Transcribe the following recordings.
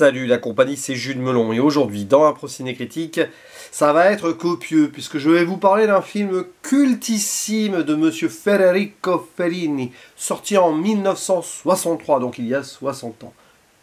Salut la compagnie, c'est Jules Melon et aujourd'hui dans un Ciné Critique, ça va être copieux puisque je vais vous parler d'un film cultissime de monsieur Federico Fellini, sorti en 1963, donc il y a 60 ans.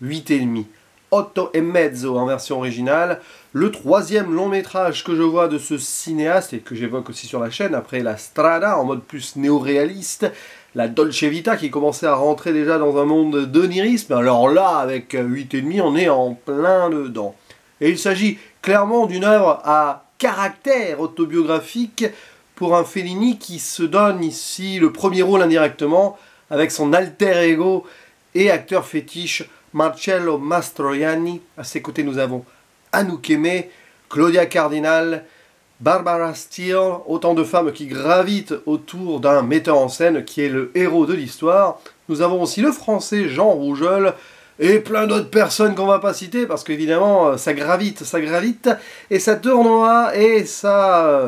8 et demi, Otto e mezzo en version originale, le troisième long métrage que je vois de ce cinéaste et que j'évoque aussi sur la chaîne après La Strada en mode plus néo-réaliste, la Dolce Vita qui commençait à rentrer déjà dans un monde d'onirisme. Alors là, avec 8 et demi, on est en plein dedans. Et il s'agit clairement d'une œuvre à caractère autobiographique pour un Fellini qui se donne ici le premier rôle indirectement avec son alter ego et acteur fétiche Marcello Mastroianni. À ses côtés, nous avons Anouk Aimée, Claudia Cardinal, Barbara Steele, autant de femmes qui gravitent autour d'un metteur en scène qui est le héros de l'histoire. Nous avons aussi le français Jean Rougeole et plein d'autres personnes qu'on va pas citer parce qu'évidemment ça gravite et ça tournoie et ça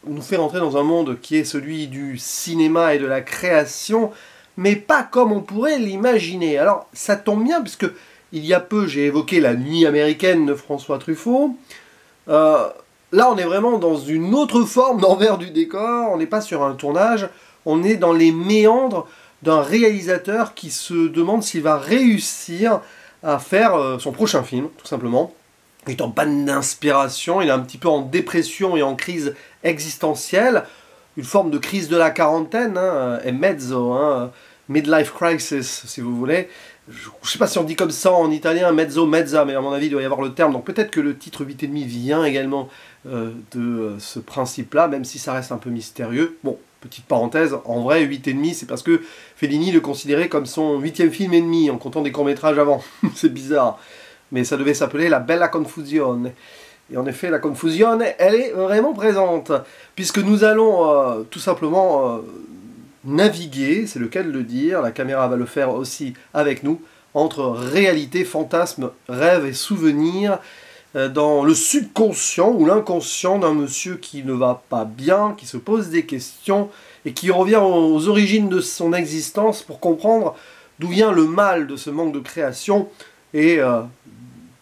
nous fait rentrer dans un monde qui est celui du cinéma et de la création, mais pas comme on pourrait l'imaginer. Alors ça tombe bien puisque il y a peu j'ai évoqué La Nuit américaine de François Truffaut. Là, on est vraiment dans une autre forme d'envers du décor, on n'est pas sur un tournage, on est dans les méandres d'un réalisateur qui se demande s'il va réussir à faire son prochain film, tout simplement. Il est en panne d'inspiration, il est un petit peu en dépression et en crise existentielle, une forme de crise de la quarantaine, et mezzo, midlife crisis, si vous voulez. Je ne sais pas si on dit comme ça en italien, mezzo, mezza, mais à mon avis, il doit y avoir le terme. Donc peut-être que le titre 8 et demi vient également de ce principe-là, même si ça reste un peu mystérieux. Bon, petite parenthèse, en vrai, 8 et demi, c'est parce que Fellini le considérait comme son 8e film et demi, en comptant des courts-métrages avant. C'est bizarre. Mais ça devait s'appeler La Bella Confusione. Et en effet, la confusion, elle est vraiment présente, puisque nous allons tout simplement naviguer, c'est le cas de le dire, la caméra va le faire aussi avec nous, entre réalité, fantasme, rêve et souvenir, dans le subconscient ou l'inconscient d'un monsieur qui ne va pas bien, qui se pose des questions et qui revient aux origines de son existence pour comprendre d'où vient le mal de ce manque de création. Et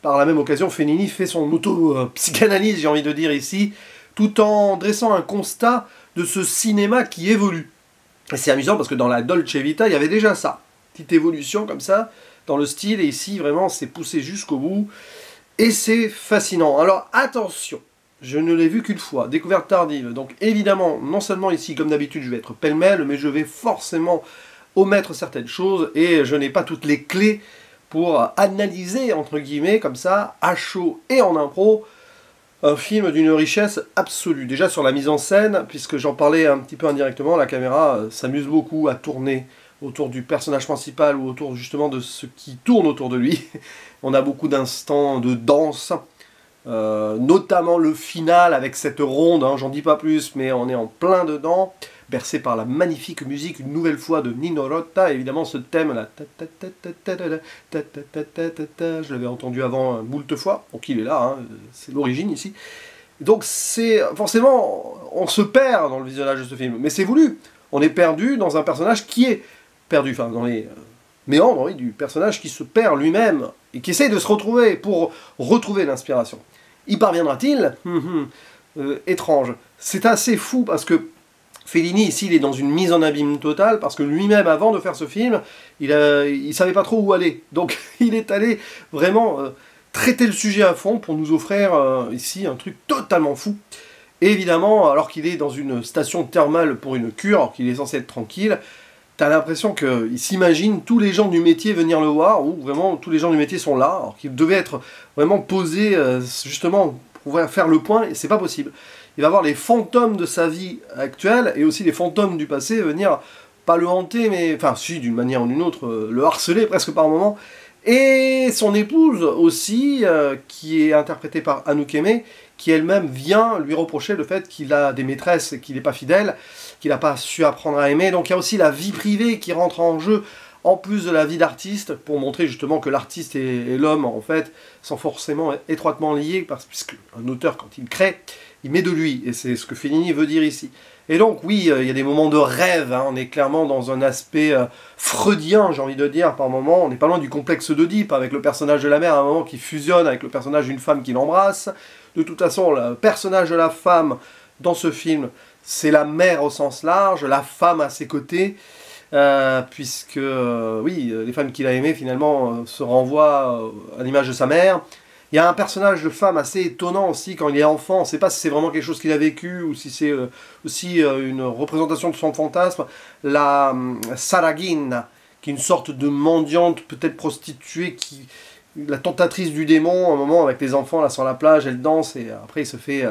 par la même occasion, Fellini fait son auto-psychanalyse, j'ai envie de dire ici, tout en dressant un constat de ce cinéma qui évolue. Et c'est amusant parce que dans la Dolce Vita, il y avait déjà ça. Petite évolution comme ça, dans le style, et ici, vraiment, c'est poussé jusqu'au bout. Et c'est fascinant. Alors, attention, je ne l'ai vu qu'une fois, découverte tardive. Donc, évidemment, non seulement ici, comme d'habitude, je vais être pêle-mêle, mais je vais forcément omettre certaines choses, et je n'ai pas toutes les clés pour analyser, entre guillemets, comme ça, à chaud et en impro, un film d'une richesse absolue. Déjà sur la mise en scène, puisque j'en parlais un petit peu indirectement, la caméra s'amuse beaucoup à tourner autour du personnage principal ou autour justement de ce qui tourne autour de lui. On a beaucoup d'instants de danse, notamment le final avec cette ronde, j'en dis pas plus, mais on est en plein dedans, bercé par la magnifique musique une nouvelle fois de Nino Rota, évidemment ce thème là, je l'avais entendu avant moult fois, donc il est là, c'est l'origine ici. Donc c'est forcément, on se perd dans le visionnage de ce film, mais c'est voulu, on est perdu dans un personnage qui est perdu, enfin dans les méandres, oui, du personnage qui se perd lui-même et qui essaye de se retrouver pour retrouver l'inspiration. Y parviendra-t-il? Étrange. C'est assez fou parce que Fellini, ici, il est dans une mise en abîme totale, parce que lui-même, avant de faire ce film, il savait pas trop où aller. Donc, il est allé vraiment traiter le sujet à fond pour nous offrir ici un truc totalement fou. Et évidemment, alors qu'il est dans une station thermale pour une cure, alors qu'il est censé être tranquille, t'as l'impression qu'il s'imagine tous les gens du métier venir le voir, ou vraiment tous les gens du métier sont là, alors qu'il devait être vraiment posé justement pour faire le point, et c'est pas possible. Il va voir les fantômes de sa vie actuelle et aussi les fantômes du passé venir, pas le hanter, mais, enfin si, d'une manière ou d'une autre, le harceler presque par moment. Et son épouse aussi, qui est interprétée par Anouk Aimée, qui elle-même vient lui reprocher le fait qu'il a des maîtresses et qu'il n'est pas fidèle, qu'il n'a pas su apprendre à aimer. Donc il y a aussi la vie privée qui rentre en jeu, en plus de la vie d'artiste, pour montrer justement que l'artiste et l'homme, en fait, sont forcément étroitement liés, puisque un auteur, quand il crée, il met de lui, et c'est ce que Fellini veut dire ici. Et donc, oui, il y a des moments de rêve, hein, on est clairement dans un aspect freudien, j'ai envie de dire, par moment. On n'est pas loin du complexe d'Oedipe, avec le personnage de la mère, à un moment, qui fusionne avec le personnage d'une femme qui l'embrasse. De toute façon, le personnage de la femme, dans ce film, c'est la mère au sens large, la femme à ses côtés, puisque, oui, les femmes qu'il a aimées, finalement, se renvoient à l'image de sa mère. Il y a un personnage de femme assez étonnant aussi quand il est enfant. On ne sait pas si c'est vraiment quelque chose qu'il a vécu ou si c'est aussi une représentation de son fantasme. La Saragine, qui est une sorte de mendiante, peut-être prostituée, la tentatrice du démon, à un moment avec les enfants là sur la plage, elle danse et après il se fait...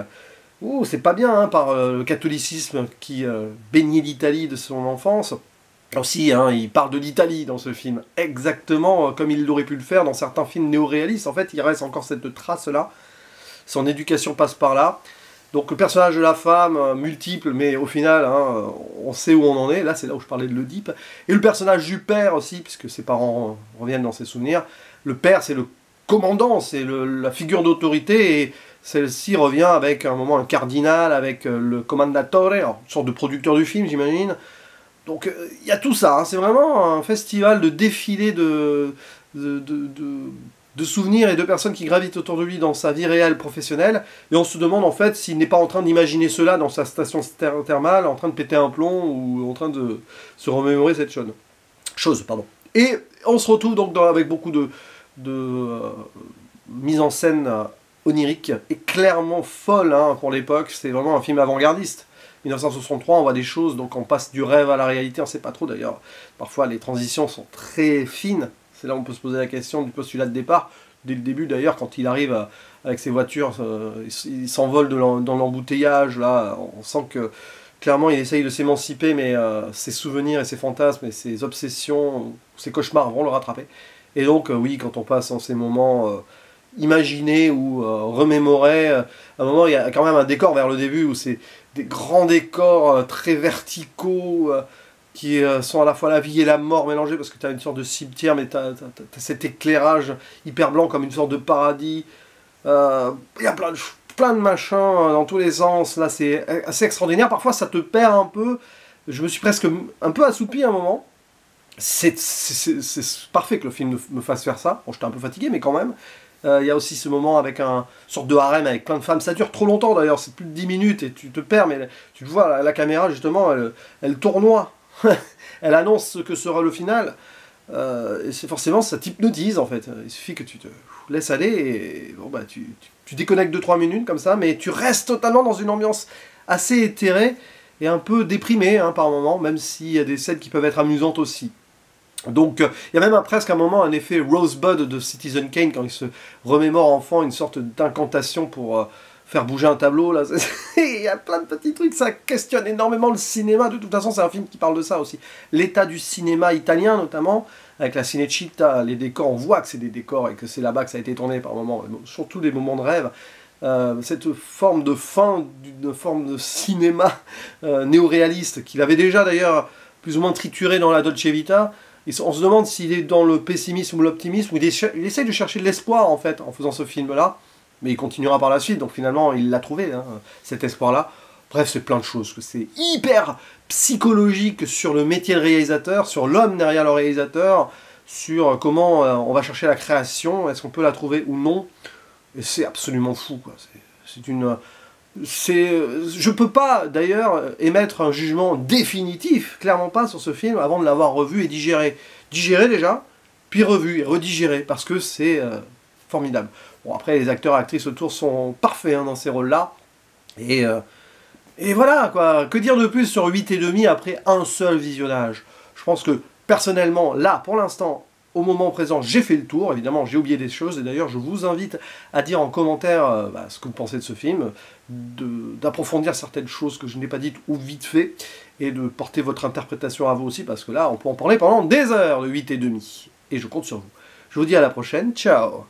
c'est pas bien hein, par le catholicisme qui baignait l'Italie de son enfance. Aussi, hein, il parle de l'Italie dans ce film, exactement comme il aurait pu le faire dans certains films néo-réalistes. En fait, il reste encore cette trace-là. Son éducation passe par là. Donc le personnage de la femme, multiple, mais au final, hein, on sait où on en est. Là, c'est là où je parlais de l'Oedipe. Et le personnage du père aussi, puisque ses parents reviennent dans ses souvenirs. Le père, c'est le commandant, c'est la figure d'autorité, et celle-ci revient avec à un moment un cardinal, avec le commendatore, une sorte de producteur du film, j'imagine. Donc il y a tout ça, hein. C'est vraiment un festival de défilés de souvenirs et de personnes qui gravitent autour de lui dans sa vie réelle professionnelle, et on se demande en fait s'il n'est pas en train d'imaginer cela dans sa station thermale, en train de péter un plomb, ou en train de se remémorer cette chose. Et on se retrouve donc avec beaucoup de mise en scène onirique, et clairement folle hein, pour l'époque. C'est vraiment un film avant-gardiste. 1963, on voit des choses, donc on passe du rêve à la réalité, on ne sait pas trop d'ailleurs. Parfois les transitions sont très fines, c'est là où on peut se poser la question du postulat de départ. Dès le début d'ailleurs, quand il arrive avec ses voitures, il s'envole dans l'embouteillage, là, on sent que clairement il essaye de s'émanciper, mais ses souvenirs et ses fantasmes et ses obsessions, ses cauchemars vont le rattraper. Et donc oui, quand on passe en ces moments... imaginés ou remémorés, à un moment il y a quand même un décor vers le début où c'est des grands décors très verticaux qui sont à la fois la vie et la mort mélangés, parce que tu as une sorte de cimetière, mais tu as cet éclairage hyper blanc comme une sorte de paradis. Il y a plein de machins dans tous les sens, là c'est assez extraordinaire. Parfois ça te perd un peu, je me suis presque un peu assoupi à un moment. C'est parfait que le film me fasse faire ça. Bon, j'étais un peu fatigué, mais quand même. Il y a aussi ce moment avec une sorte de harem avec plein de femmes. Ça dure trop longtemps d'ailleurs, c'est plus de 10 minutes et tu te perds, mais tu le vois, la caméra justement, elle tournoie. Elle annonce ce que sera le final. Et c'est forcément, ça t'hypnotise en fait. Il suffit que tu te laisses aller et bon, bah, tu déconnectes 2-3 minutes comme ça, mais tu restes totalement dans une ambiance assez éthérée et un peu déprimée hein, par moments, même s'il y a des scènes qui peuvent être amusantes aussi. Donc il y a même presque un moment un effet Rosebud de Citizen Kane quand il se remémore enfant une sorte d'incantation pour faire bouger un tableau. Là. Il y a plein de petits trucs, ça questionne énormément le cinéma. De toute façon c'est un film qui parle de ça aussi. L'état du cinéma italien notamment, avec la Cinecittà, les décors, on voit que c'est des décors et que c'est là-bas que ça a été tourné par moments, surtout des moments de rêve. Cette forme de fin, d'une forme de cinéma néo-réaliste qu'il avait déjà d'ailleurs plus ou moins trituré dans la Dolce Vita. On se demande s'il est dans le pessimisme ou l'optimisme, ou il essaye de chercher de l'espoir en fait en faisant ce film-là, mais il continuera par la suite, donc finalement il l'a trouvé, hein, cet espoir-là. Bref, c'est plein de choses, c'est hyper psychologique sur le métier de réalisateur, sur l'homme derrière le réalisateur, sur comment on va chercher la création, est-ce qu'on peut la trouver ou non, et c'est absolument fou, quoi. Je peux pas d'ailleurs émettre un jugement définitif, clairement pas, sur ce film avant de l'avoir revu et digéré. Digéré déjà, puis revu et redigéré, parce que c'est formidable. Bon, après les acteurs et actrices autour sont parfaits hein, dans ces rôles-là, et voilà quoi, que dire de plus sur 8,5 après un seul visionnage. Je pense que personnellement, là, pour l'instant, au moment présent, j'ai fait le tour, évidemment j'ai oublié des choses, et d'ailleurs je vous invite à dire en commentaire ce que vous pensez de ce film, d'approfondir certaines choses que je n'ai pas dites ou vite fait, et de porter votre interprétation à vous aussi, parce que là on peut en parler pendant des heures de 8,5, et je compte sur vous. Je vous dis à la prochaine, ciao.